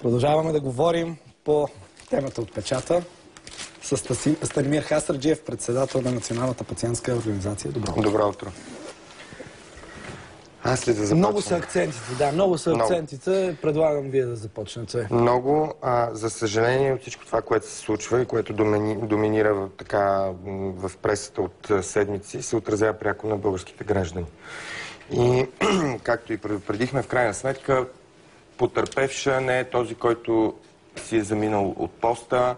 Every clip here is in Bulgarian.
Продължаваме да говорим по темата от печата с Станимир Хасраджиев, председател на Националната пациентска организация. Добро утро. Добро утро. Аз ли да започна? Много са акцентите, да, много са акцентите. Предлагам вие да започнете. Много, за съжаление, от всичко това, което се случва и което доминира в пресата от седмици, се отразява пряко на българските граждани. И, както и предупредихме, в крайна сметка, потърпевша не е този, който си е заминал от поста,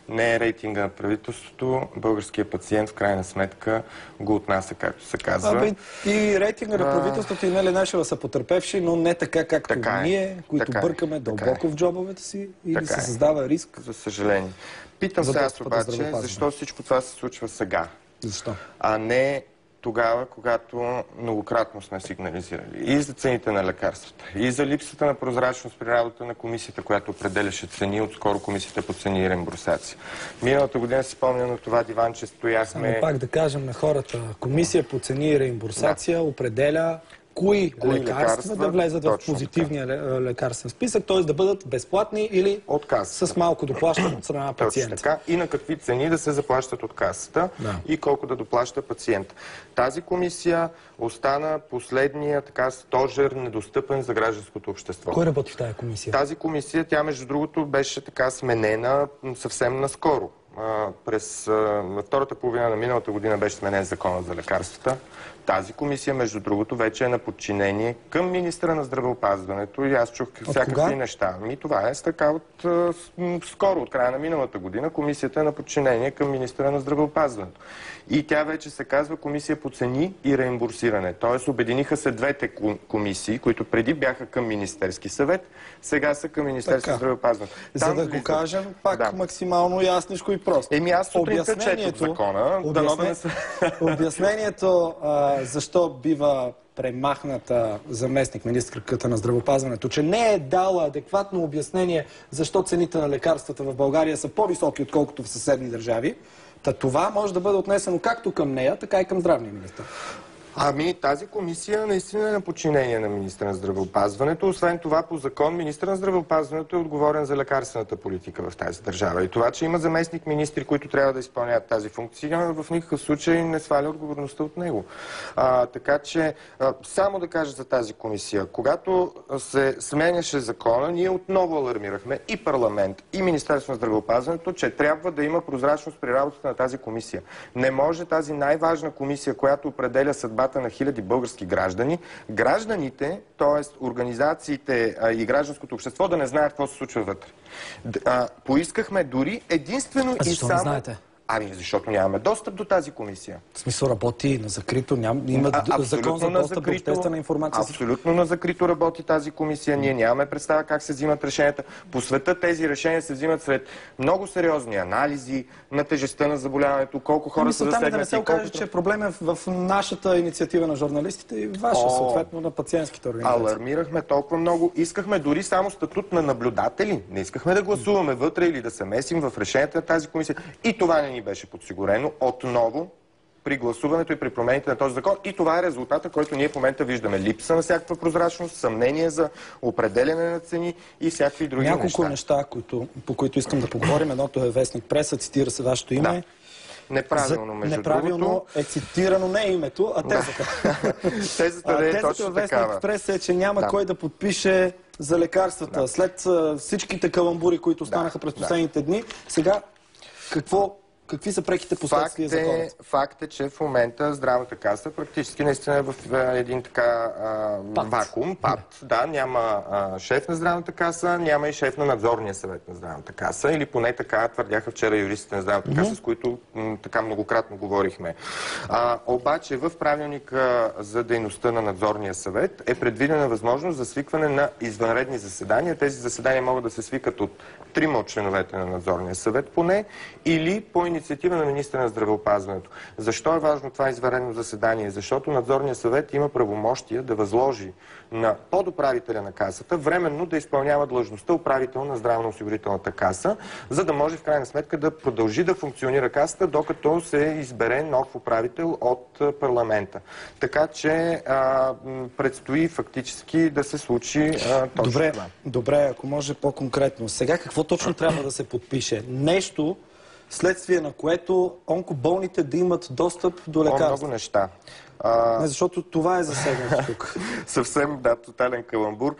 не е рейтинга на правителството, българският пациент в крайна сметка го отнася, както се казва. И рейтинга на правителството и Нели Нешева са потърпевши, но не така, както ние, които бъркаме дълбоко в джобовете си или се създава риск. За съжаление. Питам се аз обаче, защо всичко това се случва сега? Защо? А не тогава, когато многократно сме сигнализирали и за цените на лекарствата, и за липсата на прозрачност при работа на комисията, която определяше цени, отскоро комисията по цени и реимбурсация. Миналата година си спомня на това диванче стояхме... Само пак да кажем на хората, комисия по цени и реимбурсация определя кои лекарства да влезат в позитивния лекарствен списък, т.е. да бъдат безплатни или с малко доплащане от страна на пациента. Точно така. И на какви цени да се заплащат от касата и колко да доплаща пациента. Тази комисия остана последния стожер, недостъпен за гражданското общество. Кой работи в тази комисия? Тази комисия, тя между другото беше сменена съвсем наскоро. През втората половина на миналата година беше сменен закона за лекарствата. Тази комисия, между другото, вече е на подчинение към министра на здравеопазването и аз чух всякакви неща. Това е така скоро, от края на миналата година, комисията е на подчинение към министра на здравеопазването. И тя вече се казва комисия по цени и реимбурсиране. Тоест, обединиха се двете комисии, които преди бяха към Министерски съвет, сега са към Министерство на здравеопазването. За да го кажем пак максимално яснишко и просто. Аз сутринта четох закона. Обяснението защо бива премахната заместник-министърката на здравеопазването, че не е дала адекватно обяснение защо цените на лекарствата в България са по-високи, отколкото в съседни държави. Това може да бъде отнесено както към нея, така и към здравния министър. Тази комисия наистина е на подчинение на министра на здравеопазването. Освен това, по закон, министра на здравеопазването е отговорен за лекарствената политика в тази държава. И това, че има заместник-министри, които трябва да изпълняват тази функция, в никакъв случай не сваля отговорността от него. Така че, само да кажа за тази комисия. Когато се сменяше закона, ние отново алармирахме и парламент, и Министерство на здравеопазването, че трябва да има прозрачност при работата на тази комисия. Не може тази най-важна комисия, която определя съдбата на хиляди български граждани, гражданите, т.е. организациите и гражданското общество да не знаят какво се случва вътре. Поискахме дори единствено и само... не знаете? Защото нямаме достъп до тази комисия. В смисъл работи на закрито? Има закон за достъп до обществена информация? Абсолютно на закрито работи тази комисия. Ние нямаме представа как се взимат решенията. По света тези решения се взимат след много сериозни анализи на тежестта на заболяването, колко хора са засегнати. Да не се окаже, че проблем е в нашата инициатива на журналистите и ваша, съответно на пациентските организации. Алармирахме толкова много. Искахме дори само статут на наблюдатели. Не искахме да гласуваме вътре или да се месим в решенията на тази комисия. И това не ни беше подсигурено отново при гласуването и при промените на този закон. И това е резултата, който ние в момента виждаме. Липса на всякаква прозрачност, съмнение за определяне на цени и всякакви други няколко неща, по които искам да поговорим. Едното е Вестник Преса, цитира се вашето име. Неправилно, между неправилно е цитирано не името, а тезата. Тезата не е точно такава. Вестник Преса е, че няма кой да подпише за лекарствата. След всичките каламбури, които станаха през последните дни, сега какви са преките последствия за хората? Факт е, че в момента здравната каса практически наистина е в един вакуум, пад. Няма шеф на здравната каса, няма и шеф на надзорния съвет на здравната каса, или поне така твърдяха вчера юристите на здравната каса, с които така многократно говорихме. Обаче в правилника за дейността на надзорния съвет е предвидена възможност за свикване на извънредни заседания. Тези заседания могат да се свикат от 3 от членовете на надзорния съвет поне, или по инициатива инициатива на министра на здравеопазването. Защо е важно това извънредно заседание? Защото надзорният съвет има правомощия да възложи на подуправителя на касата временно да изпълнява длъжността управител на здравноосигурителната каса, за да може в крайна сметка да продължи да функционира касата, докато се избере нов управител от парламента. Така че предстои фактически да се случи точно това. Добре, ако може по-конкретно. Сега какво точно трябва да се подпише? Нещо, следствие на което онкоболните да имат достъп до лекарства. Много неща. Не, защото това е засегнато тук. Съвсем, да, тотален каламбур.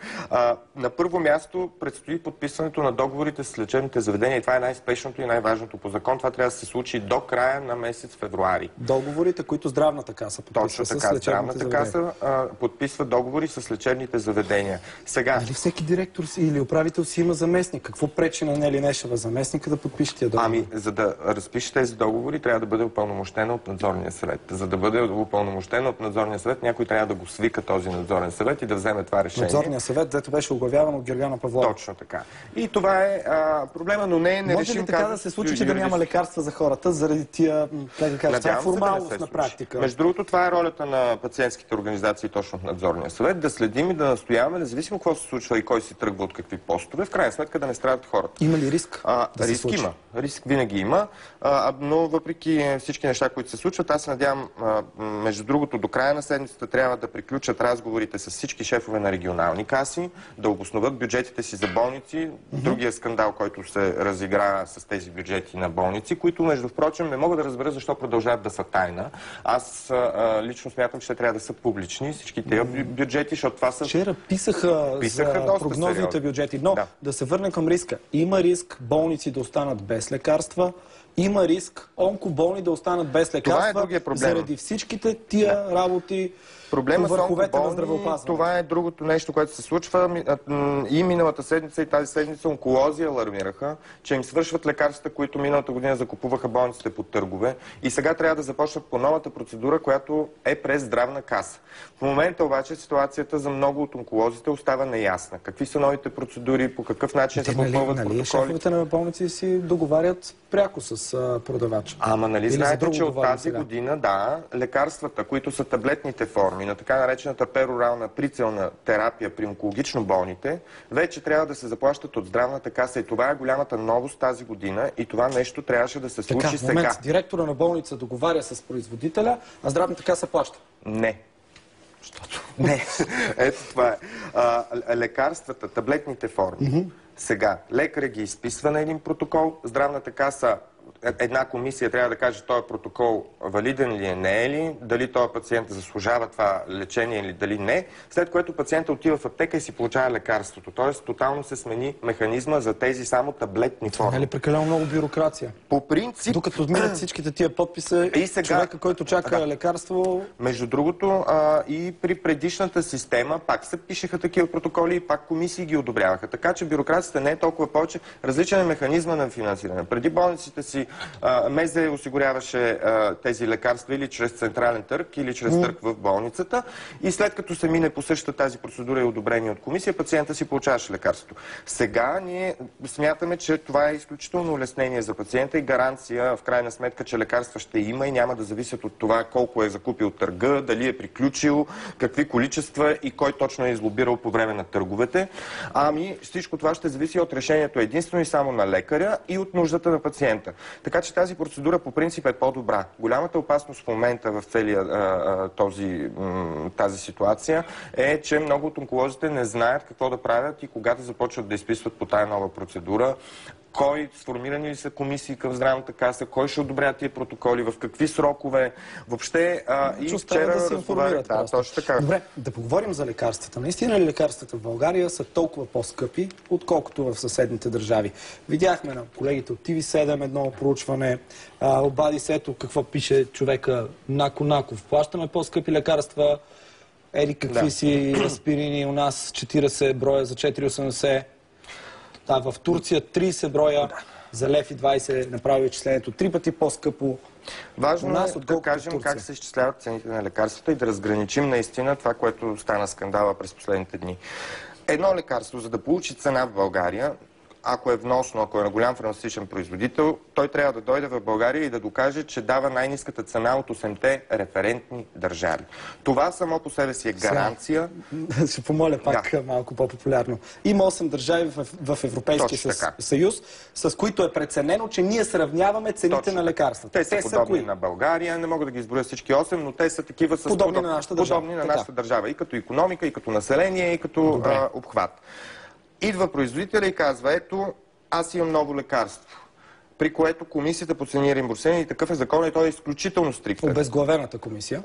На първо място предстои подписването на договорите с лечебните заведения и това е най-спешното и най-важното по закон. Това трябва да се случи до края на месец февруари. Договорите, които здравната каса подписва с лечебните здравната каса подписва договори с лечебните заведения. Сега... Нали всеки директор или управител си има заместник? Какво пречи на Нели Нешева заместника да подпише тия договори? За да разпише тези договори, трябва да бъде упълномощена от надзорния съвет. За да бъде упълномощена от надзорния съвет, някой трябва да го свика този надзорен съвет и да вземе това решение. Надзорния съвет, дето беше оглавяван от Гергана Павлова. Точно така. И това е проблема, но не е нерешим. Може ли така да се случи, че да няма лекарства за хората заради тия, как да кажа, това е формалност на практика? Между другото, това е ролята на пациентските организации точно в надзорния съвет, да следим и да настояваме, независимо какво се случва и кой си тръгва от какви постове, в крайна сметка да не страдат хората. Има ли риск? Риск има. Риск винаги има, но въпреки всички неща, които се случват, аз се надявам, между другото, до края на седмицата трябва да приключат разговорите с всички шефове на регионални каси, да обосноват бюджетите си за болници. Другия скандал, който се разигра с тези бюджети на болници, които, между впрочем, не мога да разбера защо продължават да са тайна. Аз лично смятам, че трябва да са публични всички тези бюджети, защото това са... Вчера писаха за прогнозните бюджети, но да се върнем към риска. Има риск болници да останат без лекарства, има риск онкоболни да останат без лекарства заради всичките тия работи Проблема по върховете на здравеопазване. Това е другото нещо, което се случва. И миналата седмица, и тази седмица онколози алармираха, че им свършват лекарствата, които миналата година закупуваха болниците по търгове. И сега трябва да започнат по новата процедура, която е през здравна каса. В момента обаче ситуацията за много от онколозите остава неясна. Какви са новите процедури, по какъв начин се попълват протоколи? Шефовете на болници си договарят пряко с продавача. Ама нали знаете, че от тази година, лекарствата, които са таблетните форми на така наречената перорална прицелна терапия при онкологично болните, вече трябва да се заплащат от здравната каса и това е голямата новост тази година и това нещо трябваше да се случи сега. Директора на болница договаря с производителя, а здравната каса плаща. Не. Не. Ето това е. Лекарствата, таблетните форми. Сега, лекаря ги изписва на един протокол, здравната каса, една комисия трябва да каже този протокол валиден ли е, не е ли, дали този пациент заслужава това лечение или дали не, след което пациента отива в аптека и си получава лекарството. Тоест, тотално се смени механизма за тези само таблетни форми. Това е ли прекалено много бюрокрация? По принцип... Докато отминат всичките тия подписа, и сега, човека, който чака лекарство... Между другото, и при предишната система пак се пишеха такива протоколи и пак комисии ги одобряваха. Така че бюрокрацията не е толкова повече. Различен е механизма на финансиране. Преди болниците си МЕЗЕ осигуряваше тези лекарства или чрез централен търг, или чрез търг в болницата и след като се мине по същата тази процедура и одобрение от комисия, пациента си получаваше лекарството. Сега ние смятаме, че това е изключително улеснение за пациента и гаранция в крайна сметка, че лекарства ще има и няма да зависят от това колко е закупил търга, дали е приключил, какви количества и кой точно е излобирал по време на търговете. Всичко това ще зависи от решението единствено и само на лекаря и от нуждата на пациента. Така че тази процедура по принцип е по-добра. Голямата опасност в момента в целия тази ситуация е, че много от онколозите не знаят какво да правят и кога да започват да изписват по тая нова процедура. Сформирани ли са комисии към здравната каса, кой ще одобря тия протоколи, в какви срокове, въобще и вчера да се информират. Точно така. Добре, да поговорим за лекарствата. Наистина ли лекарствата в България са толкова по-скъпи, отколкото в съседните държави? Видяхме на колегите от TV7 едно проучване, обади се ето какво пише човека Нако Наков. Плащаме по-скъпи лекарства, какви си аспирини у нас 40 броя за 4,80. В Турция 30 броя за лев и 20 направи изчислението 3 пъти по-скъпо. Важно е да кажем как се изчисляват цените на лекарствата и да разграничим наистина това, което стана скандала през последните дни. Едно лекарство, за да получи цена в България, ако е вносно, ако е на голям фармацевтичен производител, той трябва да дойде в България и да докаже, че дава най-ниската цена от 8-те референтни държави. Това само по себе си е гаранция. Ще помоля пак малко по-популярно. Има 8 държави в Европейския съюз, с които е преценено, че ние сравняваме цените на лекарствата. Те са подобни на България, не мога да ги изброя всички 8, но те са такива с подобни на нашата държава. И като икономика, и като население, и като обхват. Идва производителя и казва, ето, аз имам ново лекарство, при което комисията по цени и реимбурсиране, и такъв е закон, и той е изключително стриктен. Обезглавената комисия.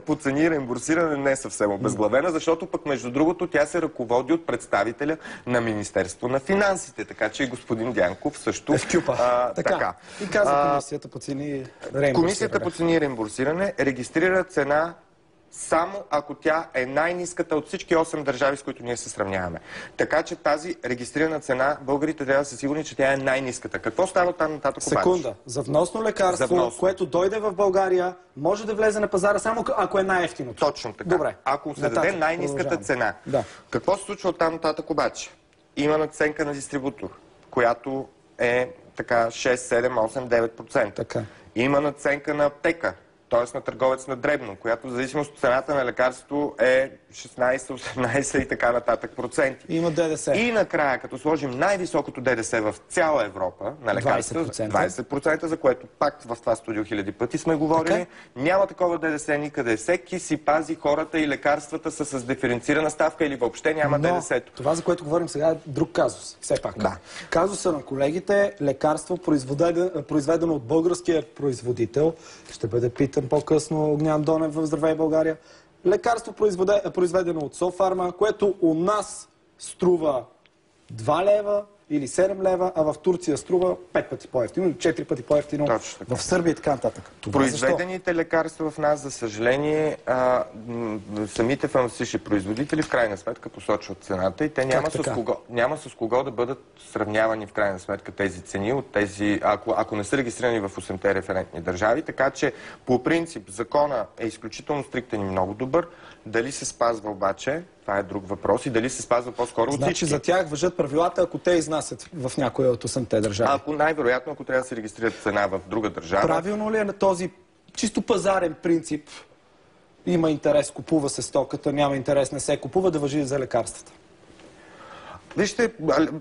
По цени и реимбурсиране не е съвсем обезглавена, защото пък между другото тя се ръководи от представителя на Министерство на финансите, така че и господин Дянков също... Е в кюпа. Така. И каза комисията по цени и реимбурсиране. Комисията по цени и реимбурсиране регистрира цена само ако тя е най-ниската от всички 8 държави, с които ние се сравняваме. Така че тази регистрирана цена, българите трябва да са сигурни, че тя е най-ниската. Какво става там нататък обаче? Секунда. За вносно лекарство, което дойде в България, може да влезе на пазара само ако е най-ефтиното. Точно така. Добре. Ако се даде най-ниската цена. Да. Какво се случва от там нататък обаче? Има надценка на дистрибутор, която е така 6, 7, 8, 9%. Така. Има надценка на аптека, т.е. на търговец на дребно, която в зависимост от цената на лекарството е 16, 18 и така нататък проценти. Има ДДС. И накрая, като сложим най-високото ДДС в цяла Европа на лекарства, 20%, за което пак в това студио хиляди пъти сме говорили, няма такова ДДС никъде. Всеки си пази хората и лекарствата са с диференцирана ставка или въобще няма ДДС-то. Това, за което говорим сега, е друг казус. Все пак. Да. Казуса на колегите, лекарство, произведено от българския производител, ще бъде питан по-късно Огнян Донев в Здравей България. Лекарство, произведено от Софарма, което у нас струва 2 лева или 7 лева, а в Турция струва 5 пъти по-ефтино или 4 пъти по-ефтино. В Сърбия и така нататък. Произведените лекарства в нас, за съжаление, самите фармацевтични производители в крайна сметка посочват цената и те няма с кого да бъдат сравнявани в крайна сметка тези цени от тези, ако не са регистрирани в 8-те референтни държави. Така че по принцип закона е изключително стриктен и много добър. Дали се спазва обаче, това е друг въпрос, и дали се спазва по-скоро от всички. За тях важат правилата, ако те изнасят в някоя от 8-те държави. Най-вероятно, ако трябва да се регистрират цена в друга държава. Правилно ли е на този чисто пазарен принцип, има интерес, купува се стоката, няма интерес, не се купува, да важи за лекарствата? Вижте,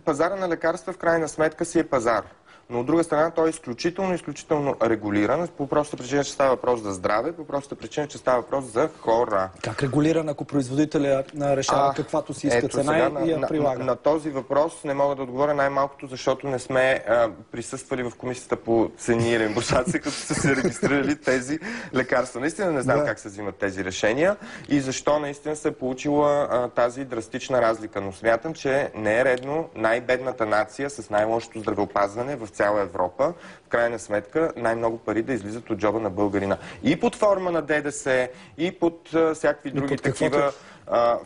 пазара на лекарства в крайна сметка си е пазар. Но от друга страна той е изключително регулиран, по простата причина, че става въпрос за здраве, по простата причина, че става въпрос за хора. Как регулиран, ако производителя решава каквато си иска цена и я прилага? На този въпрос не мога да отговоря най-малкото, защото не сме присъствали в комисията по цени и реимбурсация, като са се регистрирали тези лекарства. Наистина не знам как се взимат тези решения и защо наистина се е получила тази драстична разлика. Но смятам, че не е редно най-бедната нация с най-лошото здравеопазване в цяла Европа, в крайна сметка, най-много пари да излизат от джоба на българина. И под форма на ДДС, и под всякакви други такива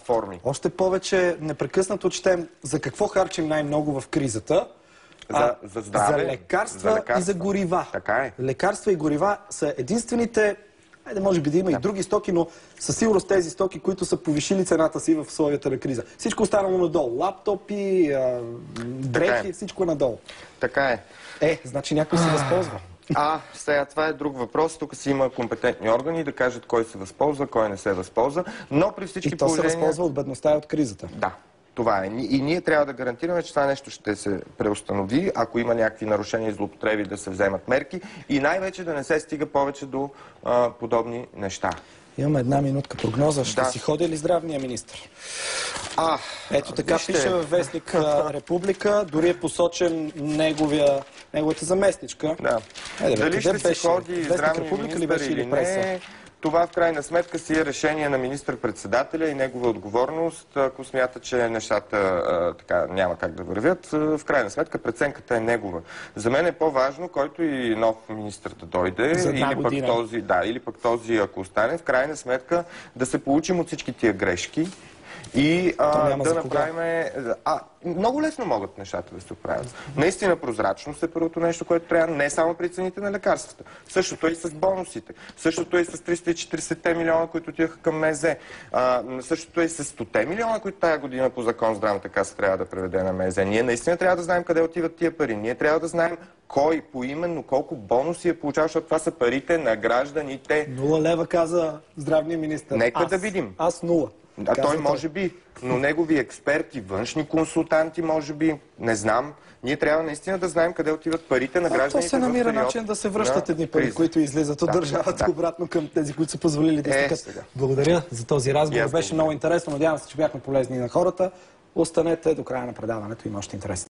форми. Още повече непрекъснато четем за какво харчим най-много в кризата. За здраве, за лекарства и за горива. Така е. Лекарства и горива са единствените, може би да има и други стоки, но със сигурност тези стоки, които са повишили цената си в условията на криза. Всичко останало надолу. Лаптопи, дрехи, всичко е надолу. Така е. Значи някой се възползва. Сега това е друг въпрос. Тук си има компетентни органи да кажат кой се възползва, кой не се възползва. Но при всички положения... И то се възползва от бедността и от кризата. Да. Това е. И ние трябва да гарантираме, че това нещо ще се преустанови, ако има някакви нарушения и злоупотреби, да се вземат мерки и най-вече да не се стига повече до подобни неща. Имаме 1 минутка прогноза. Ще си ходи ли здравния министр? Ето така пише във вестник Република. Дори е посочен неговата заместничка. Дали ще си ходи здравния министр или не? Това в крайна сметка си е решение на министър-председателя и негова отговорност. Ако смята, че нещата няма как да вървят, в крайна сметка преценката е негова. За мен е по-важно, който и нов министър да дойде, или пък този, ако остане, в крайна сметка да се получим от всички тия грешки и няма да за кога. направим... Много лесно могат нещата да се оправят. Наистина прозрачност е първото нещо, което трябва не само при цените на лекарствата. Същото е и с бонусите. Същото е и с 340 милиона, които отиваха към МЗ. Същото е и с 100 милиона, които тая година по закон здравната каса трябва да преведе на МЗ. Ние наистина трябва да знаем къде отиват тия пари. Ние трябва да знаем кой поименно колко бонуси е получавал, защото това са парите на гражданите. 0 лева, каза здравния министър. Нека да видим. Аз 0. Той може би, но негови експерти, външни консултанти, може би, не знам. Ние трябва наистина да знаем къде отиват парите на гражданите. То се намира начин да се връщат едни пари, които излизат от държавата обратно към тези, които са позволили да изтекат. Благодаря за този разговор. Беше много интересно. Надявам се, че бяхме полезни на хората. Останете до края на предаването. Има още интересни